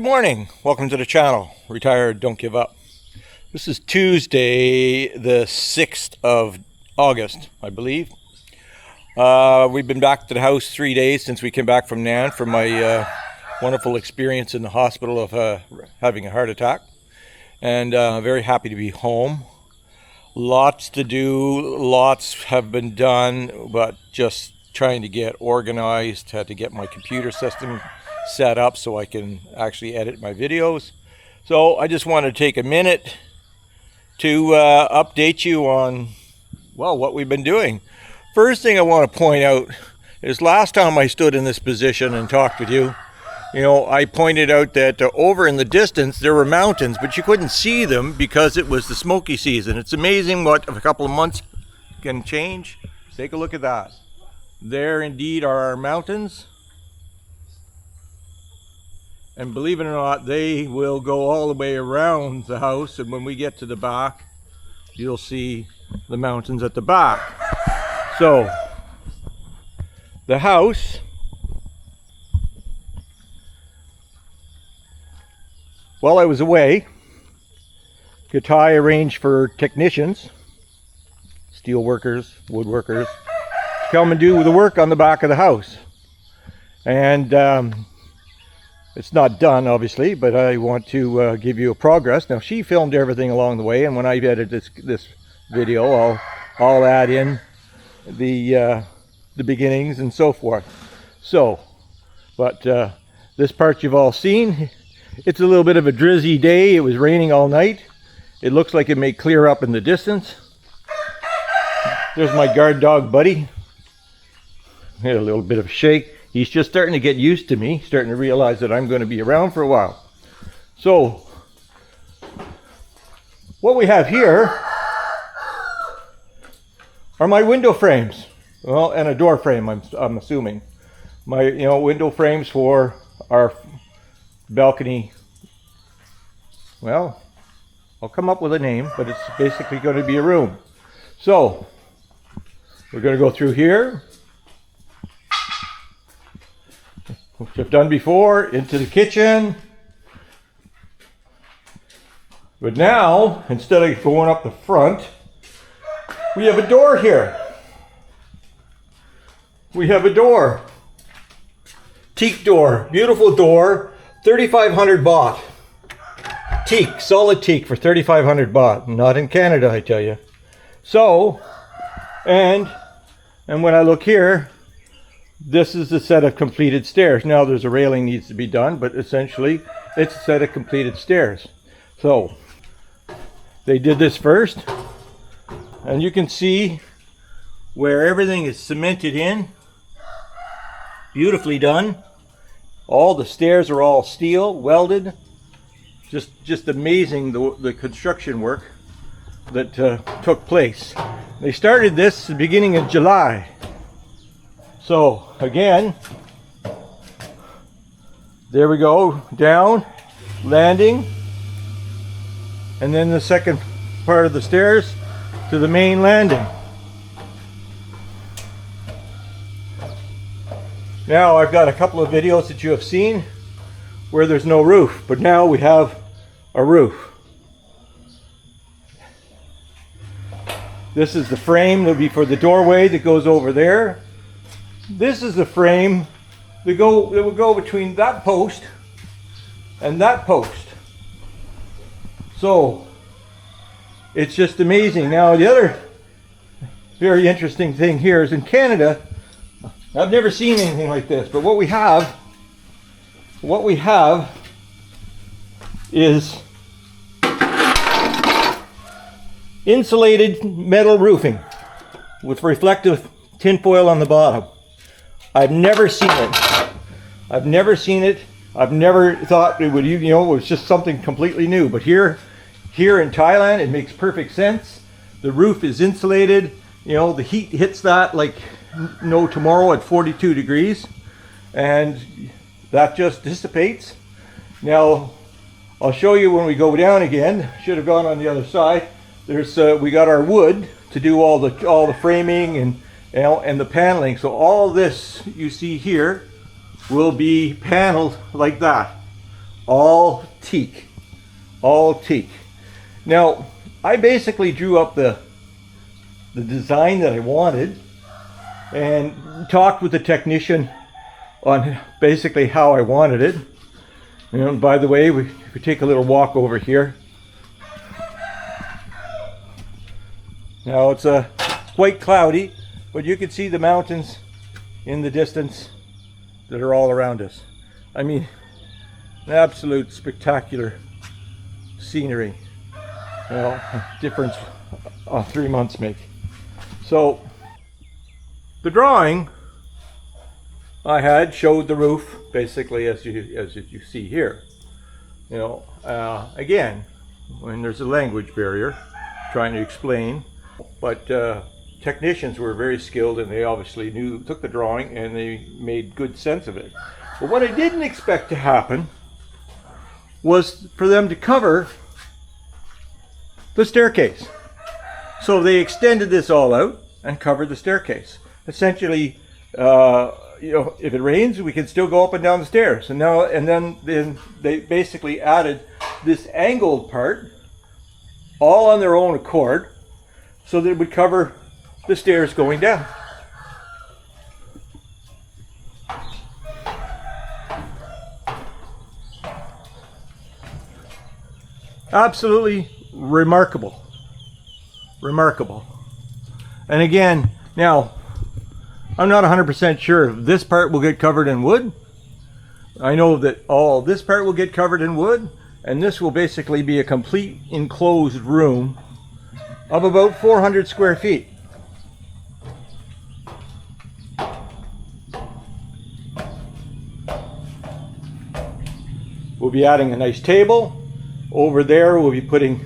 morning. Welcome to the channel. Retired, don't give up. This is Tuesday, the 6th of August, I believe. We've been back to the house 3 days since we came back from Nan from my wonderful experience in the hospital of having a heart attack. And very happy to be home. Lots to do, lots have been done, but just trying to get organized. Had to get my computer system set up so I can actually edit my videos. So I just want to take a minute to update you on, well, what we've been doing. First thing I want to point out is last time I stood in this position and talked with you, I pointed out that over in the distance there were mountains, but you couldn't see them because it was the smoky season. It's amazing what a couple of months can change. Take a look at that. There indeed are our mountains. And believe it or not, they will go all the way around the house, and when we get to the back, you'll see the mountains at the back. So, the house, while I was away, Gatai arranged for technicians, steel workers, woodworkers, to come and do the work on the back of the house. And it's not done, obviously, but I want to give you a progress. Now, she filmed everything along the way, and when I edit this video, I'll add in the beginnings and so forth. So, but this part you've all seen. It's a little bit of a drizzy day. It was raining all night. It looks like it may clear up in the distance. There's my guard dog, Buddy. He had a little bit of a shake. He's just starting to get used to me, starting to realize that I'm going to be around for a while. So, what we have here are my window frames. Well, and a door frame, I'm assuming. My, window frames for our balcony. Well, I'll come up with a name, but it's basically going to be a room. So, we're going to go through here, which I've done before, into the kitchen. But now, instead of going up the front, we have a door here. We have a door. Teak door, beautiful door, 3,500 baht. Teak, solid teak for 3,500 baht. Not in Canada, I tell you. So, and when I look here, this is the set of completed stairs. Now there's a railing needs to be done, but essentially it's a set of completed stairs. So they did this first, and you can see where everything is cemented in. Beautifully done. All the stairs are all steel, welded. Just amazing the construction work that took place. They started this at the beginning of July. So again, there we go, down, landing, and then the second part of the stairs to the main landing. Now I've got a couple of videos that you have seen where there's no roof, but now we have a roof. This is the frame that will be for the doorway that goes over there. This is the frame that will go between that post and that post. So it's just amazing. Now the other very interesting thing here is in Canada, I've never seen anything like this, but what we have is insulated metal roofing with reflective tinfoil on the bottom. I've never seen it. I've never seen it. I've never thought it would, it was just something completely new. But here in Thailand, it makes perfect sense. The roof is insulated. The heat hits that like no tomorrow at 42 degrees. And that just dissipates. Now, I'll show you when we go down again. Should have gone on the other side. There's we got our wood to do all the framing and the paneling. So all this you see here will be paneled like that. all teak, all teak. Now, I basically drew up the design that I wanted and talked with the technician on basically how I wanted it. You know, by the way, if we take a little walk over here. Now it's quite cloudy, but you can see the mountains in the distance that are all around us. I mean, an absolute spectacular scenery. You know, difference 3 months make. So the drawing I had showed the roof basically as you see here. You know, again, when there's a language barrier, trying to explain, but technicians were very skilled and they obviously took the drawing and they made good sense of it. But what I didn't expect to happen was for them to cover the staircase. So they extended this all out and covered the staircase. Essentially, you know, if it rains, we can still go up and down the stairs. And then they basically added this angled part, all on their own accord, so that it would cover the stairs going down. Absolutely remarkable. Remarkable. And again, now, I'm not 100% sure if this part will get covered in wood. I know that all this part will get covered in wood, and this will basically be a complete enclosed room of about 400 square feet. We'll be adding a nice table. Over there we'll be putting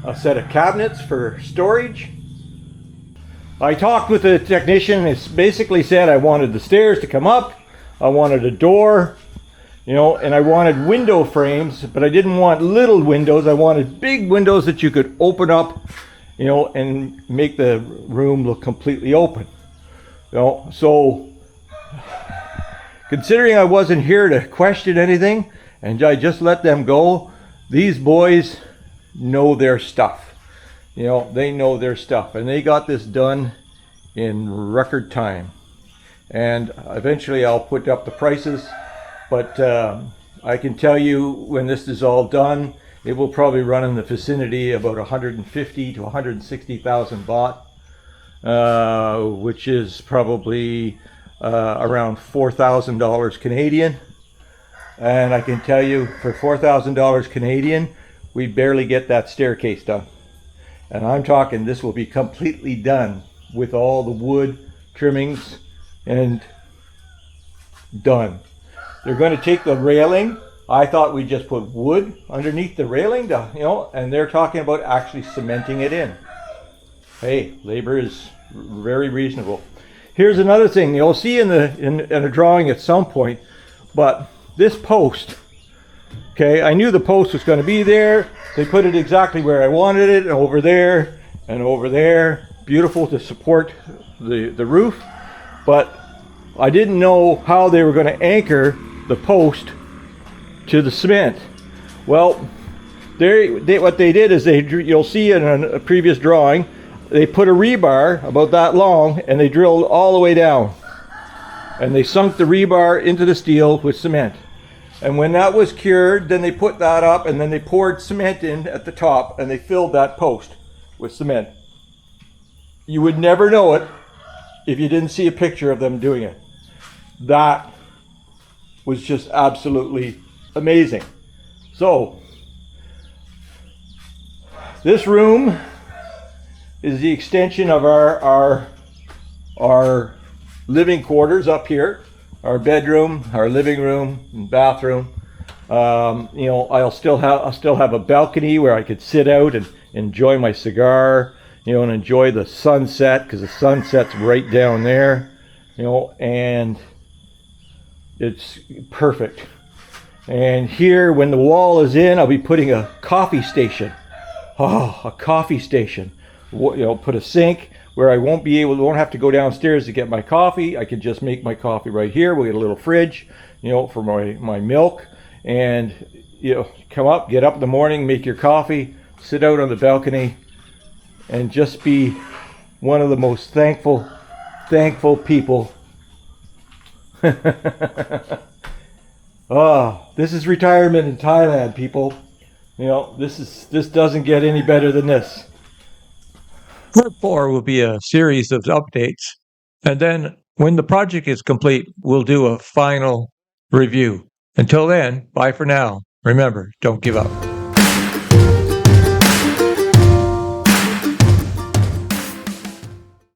a set of cabinets for storage. I talked with the technician. It's basically said I wanted the stairs to come up, I wanted a door, you know, and I wanted window frames, but I didn't want little windows. I wanted big windows that you could open up, you know, and make the room look completely open. You know, so considering I wasn't here to question anything and I just let them go, these boys know their stuff. You know, they know their stuff, and they got this done in record time. And eventually I'll put up the prices, but I can tell you when this is all done, it will probably run in the vicinity about 150 to 160,000 baht, which is probably around $4,000 Canadian. And I can tell you, for $4,000 Canadian, we barely get that staircase done. And I'm talking this will be completely done with all the wood trimmings and done. They're going to take the railing. I thought we just put wood underneath the railing, to, you know, and they're talking about actually cementing it in. Hey, labor is very reasonable. Here's another thing you'll see in a drawing at some point, but this post, okay, I knew the post was going to be there. They put it exactly where I wanted it, over there and over there. Beautiful to support the roof, but I didn't know how they were going to anchor the post to the cement. Well, what they did is you'll see in a previous drawing, they put a rebar about that long and they drilled all the way down. And they sunk the rebar into the steel with cement. And when that was cured, then they put that up and then they poured cement in at the top and they filled that post with cement. You would never know it if you didn't see a picture of them doing it. That was just absolutely amazing. So, this room is the extension of our living quarters up here. Our bedroom, our living room, and bathroom. You know, I'll still have a balcony where I could sit out and enjoy my cigar, you know, and enjoy the sunset, because the sunset's right down there, you know, and it's perfect. And here, when the wall is in, I'll be putting a coffee station. Oh, a coffee station. You know, put a sink where I won't have to go downstairs to get my coffee. I can just make my coffee right here. We'll get a little fridge, you know, for my milk. and come up, get up in the morning, make your coffee, sit out on the balcony, and just be one of the most thankful people. This is retirement in Thailand, people. This doesn't get any better than this. Part 4 will be a series of updates, and then when the project is complete, we'll do a final review. Until then, bye for now. Remember, don't give up.